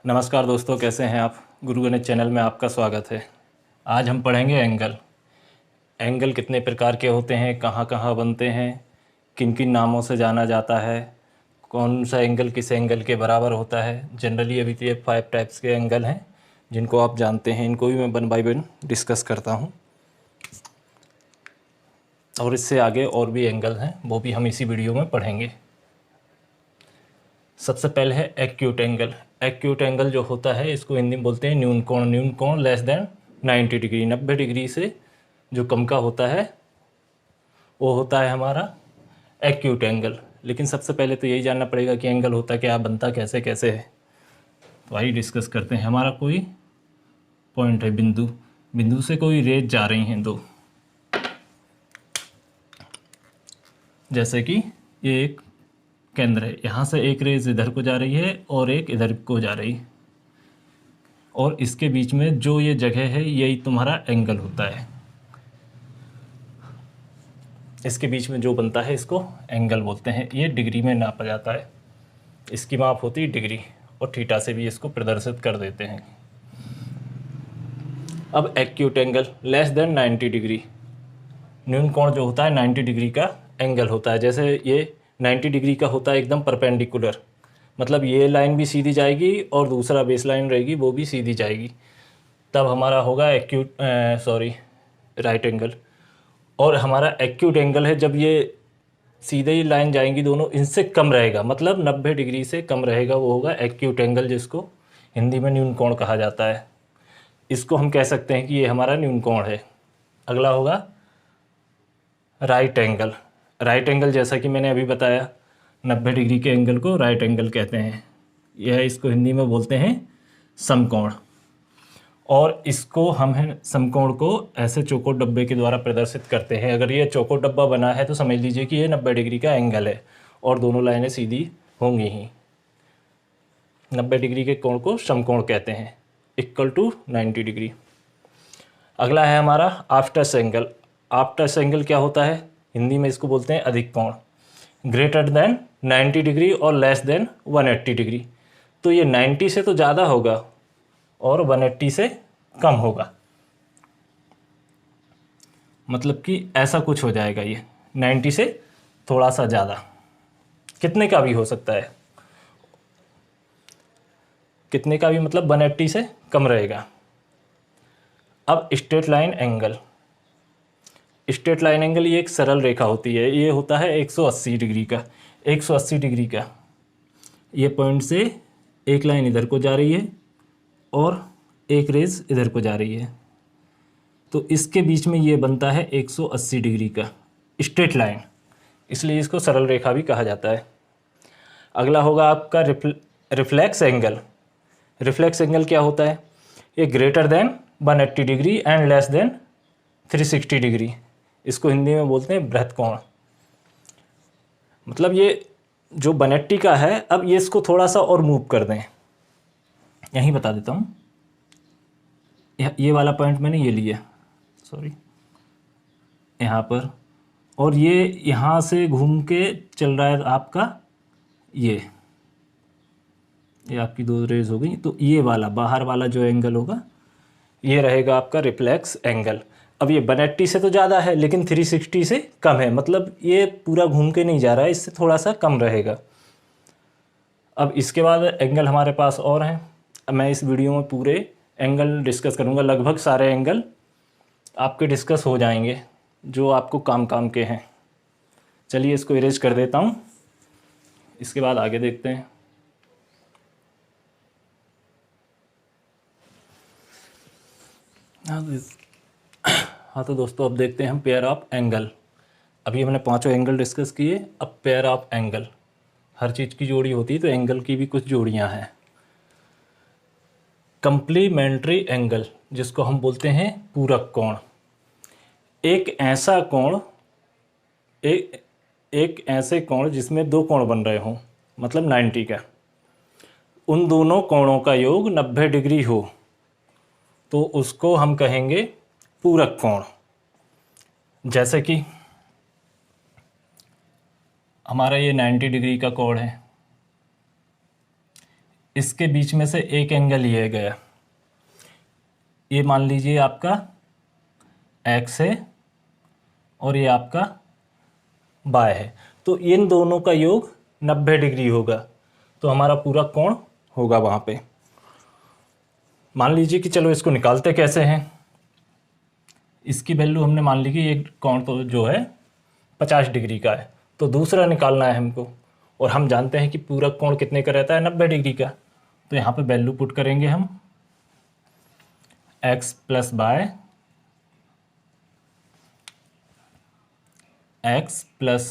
नमस्कार दोस्तों, कैसे हैं आप। गुरु गणित चैनल में आपका स्वागत है। आज हम पढ़ेंगे एंगल। एंगल कितने प्रकार के होते हैं, कहाँ कहाँ बनते हैं, किन किन नामों से जाना जाता है, कौन सा एंगल किस एंगल के बराबर होता है। जनरली अभी तो ये 5 टाइप्स के एंगल हैं जिनको आप जानते हैं। इनको भी मैं 1 बाय 1 डिस्कस करता हूँ और इससे आगे और भी एंगल हैं, वो भी हम इसी वीडियो में पढ़ेंगे। सबसे पहले है एक्यूट एंगल। एक्यूट एंगल जो होता है इसको हिंदी में बोलते हैं न्यून कोण। न्यून कोण लेस देन 90 डिग्री, 90 डिग्री से जो कम का होता है वो होता है हमारा एक्यूट एंगल। लेकिन सबसे पहले तो यही जानना पड़ेगा कि एंगल होता क्या, बनता कैसे कैसे है। तो आइए डिस्कस करते हैं। हमारा कोई पॉइंट है, बिंदु, बिंदु से कोई रेज जा रही हैं दो, जैसे कि ये एक केंद्र है, यहाँ से एक रेज इधर को जा रही है और एक इधर को जा रही है, और इसके बीच में जो ये जगह है यही तुम्हारा एंगल होता है। इसके बीच में जो बनता है इसको एंगल बोलते हैं। ये डिग्री में नापा जाता है, इसकी माप होती है डिग्री, और थीटा से भी इसको प्रदर्शित कर देते हैं। अब acute angle less than 90 degree. न्यून कोण जो होता है 90 डिग्री का एंगल होता है। जैसे ये 90 डिग्री का होता है एकदम परपेंडिकुलर, मतलब ये लाइन भी सीधी जाएगी और दूसरा बेस लाइन रहेगी वो भी सीधी जाएगी, तब हमारा होगा राइट एंगल। और हमारा एक्यूट एंगल है जब ये सीधे ही लाइन जाएंगी दोनों, इनसे कम रहेगा, मतलब 90 डिग्री से कम रहेगा, वो होगा एक्यूट एंगल, जिसको हिंदी में न्यून कोण कहा जाता है। इसको हम कह सकते हैं कि ये हमारा न्यून कोण है। अगला होगा राइट एंगल। राइट एंगल जैसा कि मैंने अभी बताया, 90 डिग्री के एंगल को राइट एंगल कहते हैं। यह इसको हिंदी में बोलते हैं समकोण। और इसको हम है समकोण को ऐसे चौकोर डब्बे के द्वारा प्रदर्शित करते हैं। अगर ये चौकोर डब्बा बना है तो समझ लीजिए कि ये 90 डिग्री का एंगल है और दोनों लाइनें सीधी होंगी ही। 90 डिग्री के कोण को समकोण कहते हैं, इक्वल टू 90 डिग्री। अगला है हमारा आफ्टस एंगल। आफ्टस एंगल क्या होता है, हिंदी में इसको बोलते हैं अधिक कोण। ग्रेटर देन 90 डिग्री और लेस देन 180 डिग्री। तो ये 90 से तो ज़्यादा होगा और 180 से कम होगा, मतलब कि ऐसा कुछ हो जाएगा। ये 90 से थोड़ा सा ज़्यादा, कितने का भी हो सकता है, कितने का भी मतलब 180 से कम रहेगा। अब straight line angle. Straight line angle ये एक सरल रेखा होती है, ये होता है 180 डिग्री का। 180 डिग्री का ये पॉइंट से एक लाइन इधर को जा रही है और एक रेज इधर को जा रही है, तो इसके बीच में ये बनता है 180 डिग्री का स्ट्रेट लाइन, इसलिए इसको सरल रेखा भी कहा जाता है। अगला होगा आपका रिफ्लेक्स एंगल। रिफ्लेक्स एंगल क्या होता है, ये greater than 180 degree and less than 360 degree. इसको हिंदी में बोलते हैं बृहत कोण। मतलब ये जो 180 का है, अब ये इसको थोड़ा सा और मूव कर दें, यहीं बता देता हूँ। ये वाला पॉइंट मैंने ये लिया, सॉरी, यहाँ पर, और ये यहाँ से घूम के चल रहा है आपका, ये आपकी दो रेज हो गई। तो ये वाला बाहर वाला जो एंगल होगा ये रहेगा आपका रिफ्लेक्स एंगल। अब ये 180 से तो ज़्यादा है लेकिन 360 से कम है, मतलब ये पूरा घूम के नहीं जा रहा है, इससे थोड़ा सा कम रहेगा। अब इसके बाद एंगल हमारे पास और हैं। अब मैं इस वीडियो में पूरे एंगल डिस्कस करूँगा, लगभग सारे एंगल आपके डिस्कस हो जाएंगे जो आपको काम के हैं। चलिए इसको इरेज कर देता हूँ, इसके बाद आगे देखते हैं। हाँ तो दोस्तों, अब देखते हैं हम पेयर ऑफ एंगल। अभी हमने पांचों एंगल डिस्कस किए, अब पेयर ऑफ एंगल। हर चीज़ की जोड़ी होती है तो एंगल की भी कुछ जोड़ियां हैं। कंप्लीमेंट्री एंगल, जिसको हम बोलते हैं पूरक कोण। एक ऐसा कोण, एक ऐसे कोण जिसमें दो कोण बन रहे हों, मतलब 90 का, उन दोनों कोणों का योग 90 डिग्री हो तो उसको हम कहेंगे पूरक कोण। जैसे कि हमारा ये 90 डिग्री का कोण है, इसके बीच में से एक एंगल ये गया, ये मान लीजिए आपका x है और ये आपका y है, तो इन दोनों का योग 90 डिग्री होगा, तो हमारा पूरा कोण होगा वहाँ पे। मान लीजिए कि चलो इसको निकालते कैसे हैं। इसकी वैल्यू हमने मान ली कि ये कोण तो जो है 50 डिग्री का है, तो दूसरा निकालना है हमको, और हम जानते हैं कि पूरा कोण कितने का रहता है, 90 डिग्री का। तो यहाँ पे वैल्यू पुट करेंगे हम, x plus y x plus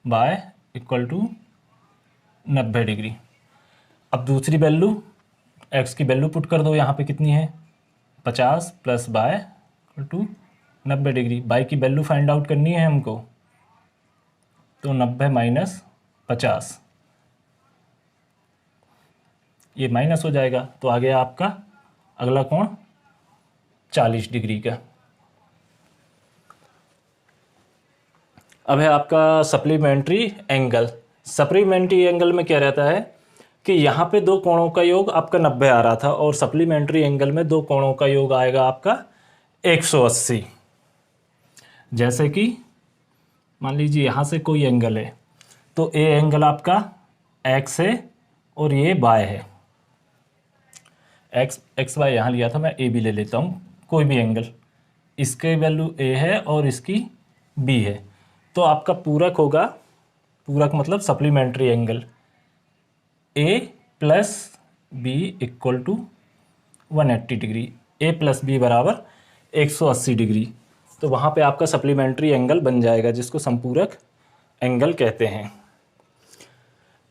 y equal to 90 degree. अब दूसरी वैल्यू x की वैल्यू पुट कर दो, यहाँ पे कितनी है 50 plus y equal to 90 degree. Y की वैल्यू फाइंड आउट करनी है हमको, तो 90 माइनस 50, ये माइनस हो जाएगा, तो आ गया आपका अगला कोण 40 डिग्री का। अब है आपका सप्लीमेंट्री एंगल। सप्लीमेंट्री एंगल में क्या रहता है कि यहाँ पे दो कोणों का योग आपका 90 आ रहा था, और सप्लीमेंट्री एंगल में दो कोणों का योग आएगा आपका 180। जैसे कि मान लीजिए यहाँ से कोई एंगल है, तो ए एंगल आपका x है और ये y है। x y यहाँ लिया था, मैं a भी ले लेता हूँ, कोई भी एंगल, इसके वैल्यू a है और इसकी b है, तो आपका पूरक होगा, पूरक मतलब supplementary angle a plus B equal to 180 degree, a plus B बराबर 180 डिग्री। तो वहाँ पे आपका सप्लीमेंट्री एंगल बन जाएगा, जिसको संपूरक एंगल कहते हैं।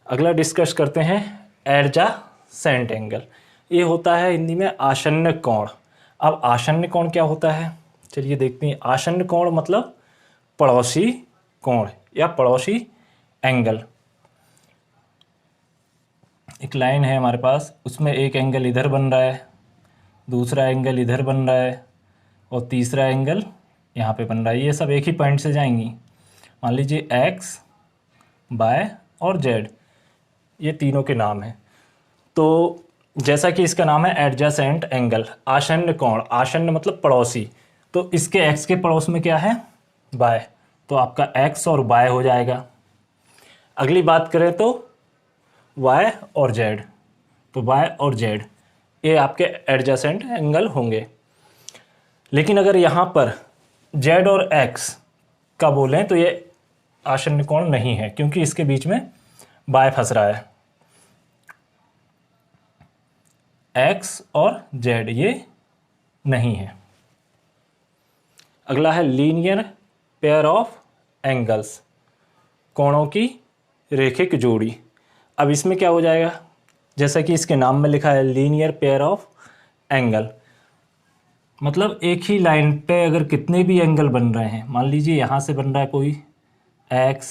अगला डिस्कस करते हैं एडजासेंट एंगल। ये होता है हिंदी में आसन्न कोण। अब आसन्न कोण क्या होता है, चलिए देखते हैं। आसन्न कोण मतलब पड़ोसी कोण या पड़ोसी एंगल। एक लाइन है हमारे पास, उसमें एक एंगल इधर बन रहा है, दूसरा एंगल इधर बन रहा है, और तीसरा एंगल यहाँ पे बन रहा है। ये सब एक ही पॉइंट से जाएंगी। मान लीजिए x, y और z, ये तीनों के नाम हैं। तो जैसा कि इसका नाम है एडजासेंट एंगल, आसन्न कोण। आसन्न मतलब पड़ोसी, तो इसके x के पड़ोस में क्या है y, तो आपका x और y हो जाएगा। अगली बात करें तो y और z, तो y और z ये आपके एडजासेंट एंगल होंगे। लेकिन अगर यहाँ पर z और x का बोलें तो ये आसन्न कोण नहीं है, क्योंकि इसके बीच में y फंस रहा है। x और z ये नहीं है। अगला है लीनियर पेयर ऑफ एंगल्स, कोणों की रेखिक जोड़ी। अब इसमें क्या हो जाएगा, जैसा कि इसके नाम में लिखा है लीनियर पेयर ऑफ एंगल, मतलब एक ही लाइन पे अगर कितने भी एंगल बन रहे हैं, मान लीजिए यहाँ से बन रहा है कोई x,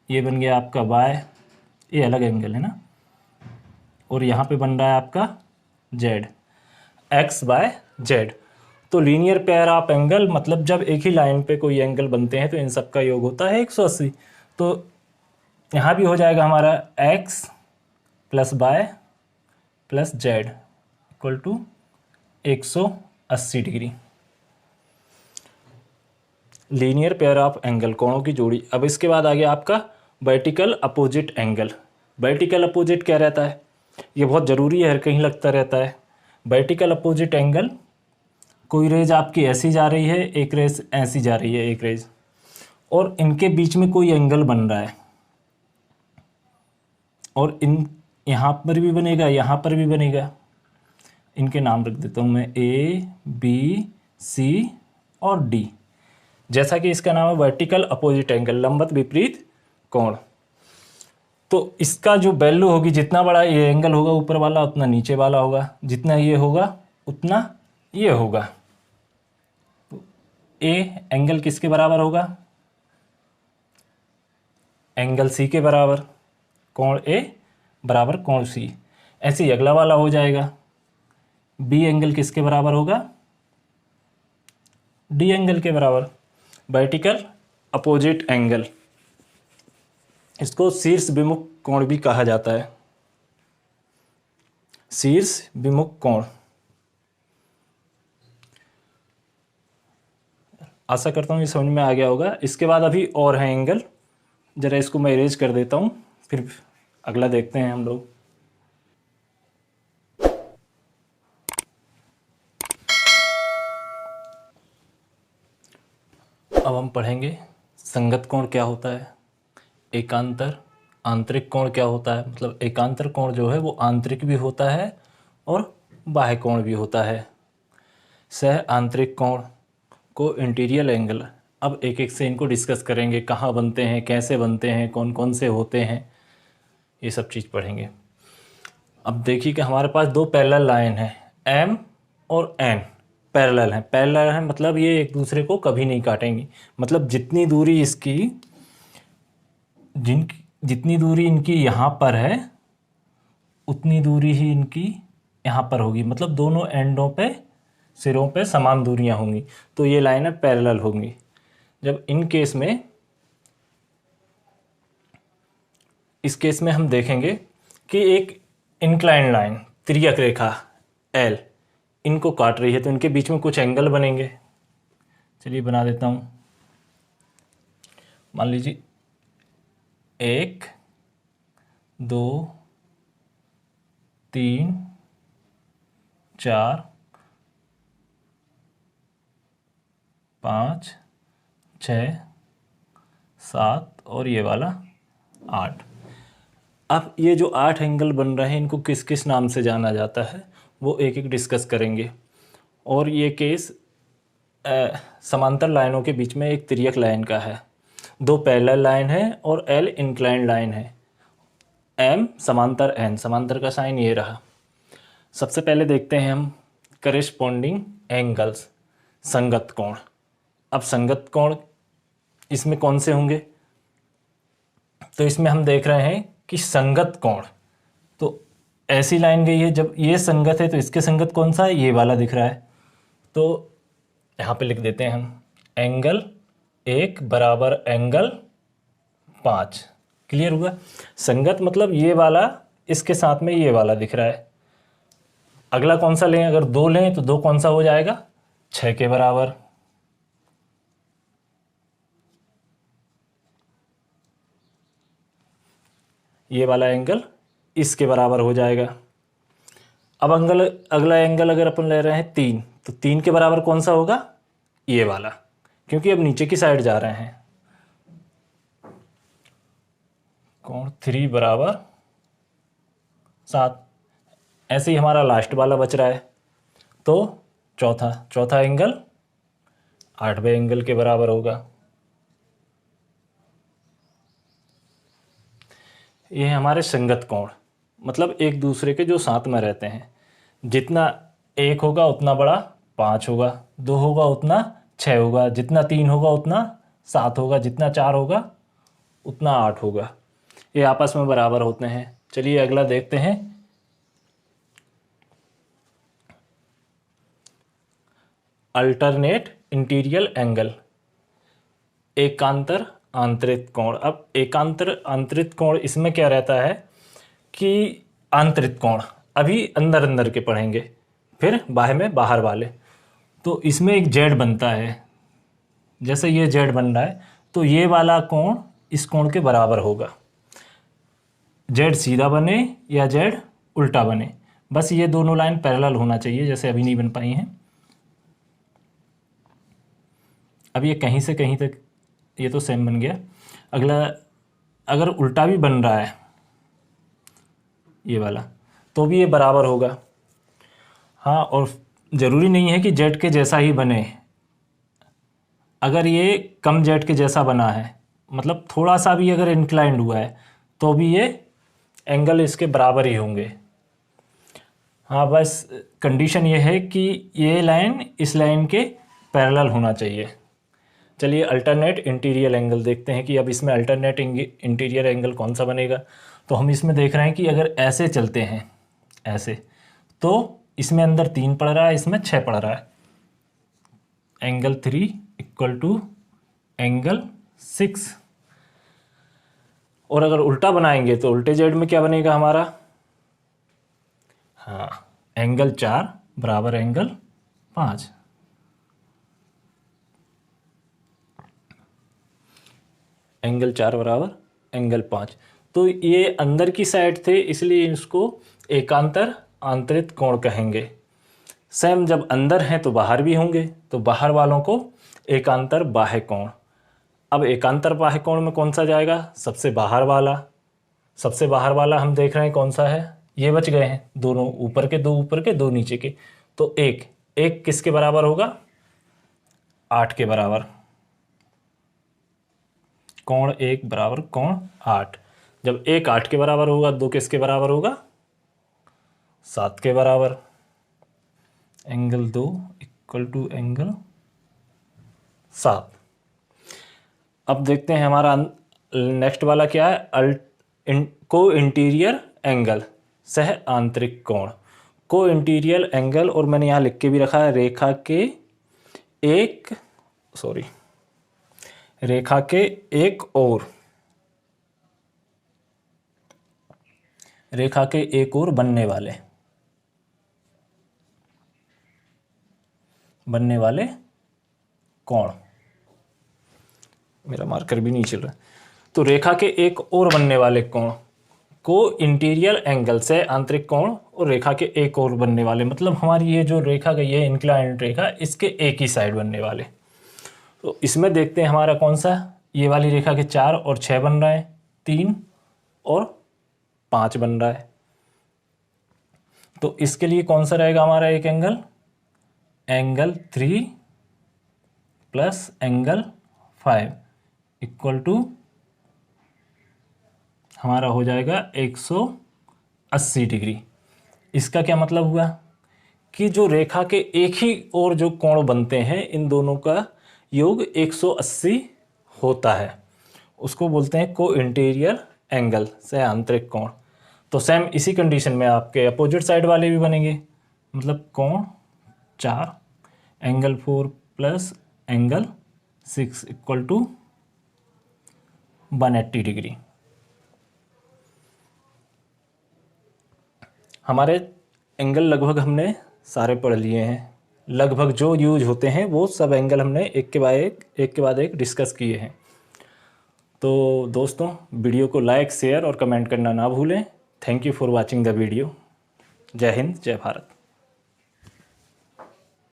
ये बन गया आपका y, ये अलग एंगल है ना, और यहाँ पे बन रहा है आपका z, x y z। तो लीनियर पेयर ऑफ एंगल मतलब जब एक ही लाइन पे कोई एंगल बनते हैं तो इन सब का योग होता है 180। तो यहाँ भी हो जाएगा हमारा x plus y plus z equal to 180 degree. Linear pair of angle, कोणों की जोड़ी। अब इसके बाद आ गया आपका vertical opposite angle. Vertical opposite क्या रहता है, ये बहुत ज़रूरी है, हर कहीं लगता रहता है। वर्टिकल अपोजिट एंगल, कोई रेज आपकी ऐसी जा रही है, एक रेज ऐसी जा रही है, एक रेज, और इनके बीच में कोई एंगल बन रहा है, और इन यहाँ पर भी बनेगा, यहाँ पर भी बनेगा। इनके नाम रख देता हूँ मैं A, B, C और D। जैसा कि इसका नाम है वर्टिकल अपोजिट एंगल, लंबवत विपरीत कोण। तो इसका जो वैल्यू होगी, जितना बड़ा ये एंगल होगा ऊपर वाला उतना नीचे वाला होगा, जितना ये होगा उतना ये होगा। तो A एंगल किसके बराबर होगा, एंगल C के बराबर, कोण A बराबर कोण C। ऐसे ही अगला वाला हो जाएगा। B एंगल किसके बराबर होगा, D एंगल के बराबर। वर्टिकल अपोजिट एंगल इसको शीर्ष विमुख कोण भी कहा जाता है, शीर्ष विमुख कोण। आशा करता हूँ ये समझ में आ गया होगा। इसके बाद अभी और है एंगल, जरा इसको मैं इरेज कर देता हूँ, फिर अगला देखते हैं हम लोग। अब हम पढ़ेंगे संगत कोण क्या होता है, एकांतर आंतरिक कोण क्या होता है। मतलब एकांतर कोण जो है वो आंतरिक भी होता है और बाह्य कोण भी होता है। सह आंतरिक कोण को इंटीरियर एंगल। अब एक एक से इनको डिस्कस करेंगे, कहाँ बनते हैं, कैसे बनते हैं, कौन कौन से होते हैं, ये सब चीज़ पढ़ेंगे। अब देखिए कि हमारे पास दो पैरेलल लाइन है, एम और एन पैरेलल हैं। पैरेलल हैं मतलब ये एक दूसरे को कभी नहीं काटेंगी। मतलब जितनी दूरी इसकी जितनी दूरी इनकी यहाँ पर है उतनी दूरी ही इनकी यहाँ पर होगी। मतलब दोनों एंडों पे, सिरों पे समान दूरियां होंगी, तो ये लाइनें पैरेलल होंगी। जब इस केस में हम देखेंगे कि एक इंक्लाइन लाइन, तिर्यक रेखा एल इनको काट रही है, तो इनके बीच में कुछ एंगल बनेंगे। चलिए बना देता हूँ। मान लीजिए 1 2 3 4 5 6 7 और ये वाला 8। अब ये जो 8 एंगल बन रहे हैं इनको किस किस नाम से जाना जाता है वो एक एक डिस्कस करेंगे। और ये केस समांतर लाइनों के बीच में एक तिर्यक लाइन का है, दो पैरेलल लाइन है और एल इंक्लाइंड लाइन है, एम समांतर एन। समांतर का साइन ये रहा। सबसे पहले देखते हैं हम करेस्पॉन्डिंग एंगल्स, संगत कोण। अब संगत कोण इसमें कौन से होंगे, तो इसमें हम देख रहे हैं कि संगत कोण, तो ऐसी लाइन गई है, जब ये संगत है तो इसके संगत कौन सा है, ये वाला दिख रहा है। तो यहाँ पे लिख देते हैं हम एंगल 1 बराबर एंगल 5। क्लियर हुआ। संगत मतलब ये वाला इसके साथ में ये वाला दिख रहा है। अगला कौन सा लें, अगर 2 लें तो 2 कौन सा हो जाएगा, 6 के बराबर। ये वाला एंगल इसके बराबर हो जाएगा। अब अगला एंगल अगर अपन ले रहे हैं 3, तो 3 के बराबर कौन सा होगा, ये वाला, क्योंकि अब नीचे की साइड जा रहे हैं। कोण 3 बराबर 7। ऐसे ही हमारा लास्ट वाला बच रहा है, तो चौथा एंगल 8वें एंगल के बराबर होगा। ये है हमारे संगत कोण, मतलब एक दूसरे के जो साथ में रहते हैं। जितना 1 होगा उतना बड़ा 5 होगा, 2 होगा उतना 6 होगा, जितना 3 होगा उतना 7 होगा, जितना 4 होगा उतना 8 होगा। ये आपस में बराबर होते हैं। चलिए अगला देखते हैं। अल्टरनेट इंटीरियर एंगल, एकांतर आंतरिक कोण। अब एकांतर आंतरिक कोण इसमें क्या रहता है कि आंतरिक कोण अभी अंदर अंदर के पढ़ेंगे, फिर बाह्य में बाहर वाले। तो इसमें एक जेड बनता है, जैसे ये जेड बन रहा है तो ये वाला कोण इस कोण के बराबर होगा। जेड सीधा बने या जेड उल्टा बने, बस ये दोनों लाइन पैरेलल होना चाहिए, जैसे अभी नहीं बन पाई हैं। अब ये कहीं से कहीं तक ये तो सेम बन गया। अगला अगर उल्टा भी बन रहा है ये वाला, तो भी ये बराबर होगा। हाँ, और ज़रूरी नहीं है कि जेड के जैसा ही बने। अगर ये कम जेड के जैसा बना है, मतलब थोड़ा सा भी अगर इंक्लाइंड हुआ है, तो भी ये एंगल इसके बराबर ही होंगे। हाँ, बस कंडीशन ये है कि ये लाइन इस लाइन के पैरेलल होना चाहिए। चलिए अल्टरनेट इंटीरियर एंगल देखते हैं कि अब इसमें अल्टरनेट इंटीरियर एंगल कौन सा बनेगा। तो हम इसमें देख रहे हैं कि अगर ऐसे चलते हैं ऐसे, तो इसमें अंदर 3 पड़ रहा है, इसमें 6 पड़ रहा है। एंगल 3 इक्वल टू एंगल 6, और अगर उल्टा बनाएंगे तो उल्टे जेड में क्या बनेगा हमारा, हाँ, एंगल 4 बराबर एंगल 5। एंगल 4 बराबर एंगल 5। तो ये अंदर की साइड थे, इसलिए इसको एकांतर आंतरिक कोण कहेंगे। सेम जब अंदर हैं तो बाहर भी होंगे, तो बाहर वालों को एकांतर बाह्य कोण। अब एकांतर बाह्य कोण में कौन सा जाएगा, सबसे बाहर वाला। सबसे बाहर वाला हम देख रहे हैं कौन सा है, ये बच गए हैं दोनों, ऊपर के दो ऊपर के दो नीचे के। तो एक एक किसके बराबर होगा, 8 के बराबर। कोण 1 बराबर कोण 8। जब 1 8 के बराबर होगा, 2 किसके बराबर होगा, 7 के बराबर। Angle 2 equal to angle 7। अब देखते हैं हमारा नेक्स्ट वाला क्या है, को इंटीरियर एंगल, सह आंतरिक कोण। को इंटीरियर एंगल, और मैंने यहाँ लिख के भी रखा है, रेखा के एक और बनने वाले कोण। मेरा मार्कर भी नहीं चल रहा। तो रेखा के एक और बनने वाले कोण को इंटीरियर एंगल से आंतरिक कोण, और रेखा के एक और बनने वाले, मतलब हमारी ये जो रेखा गई है इंक्लाइंड रेखा, इसके एक ही साइड बनने वाले। तो इसमें देखते हैं हमारा कौन सा, ये वाली रेखा के 4 और 6 बन रहा है, 3 और 5 बन रहा है। तो इसके लिए कौन सा रहेगा हमारा एक angle, angle 3 plus angle 5 equal to हमारा हो जाएगा 180 डिग्री। इसका क्या मतलब हुआ कि जो रेखा के एक ही और जो कोण बनते हैं, इन दोनों का योग 180 होता है, उसको बोलते हैं को इंटीरियर एंगल से आंतरिक कोण। तो सेम इसी कंडीशन में आपके अपोजिट साइड वाले भी बनेंगे, मतलब कोण 4 angle 4 plus angle 6 equal to 180 degree. हमारे एंगल लगभग हमने सारे पढ़ लिए हैं, लगभग जो यूज होते हैं वो सब एंगल हमने एक के बाद एक डिस्कस किए हैं। तो दोस्तों, वीडियो को लाइक शेयर और कमेंट करना ना भूलें। Thank you for watching the video. जय हिंद, जय भारत।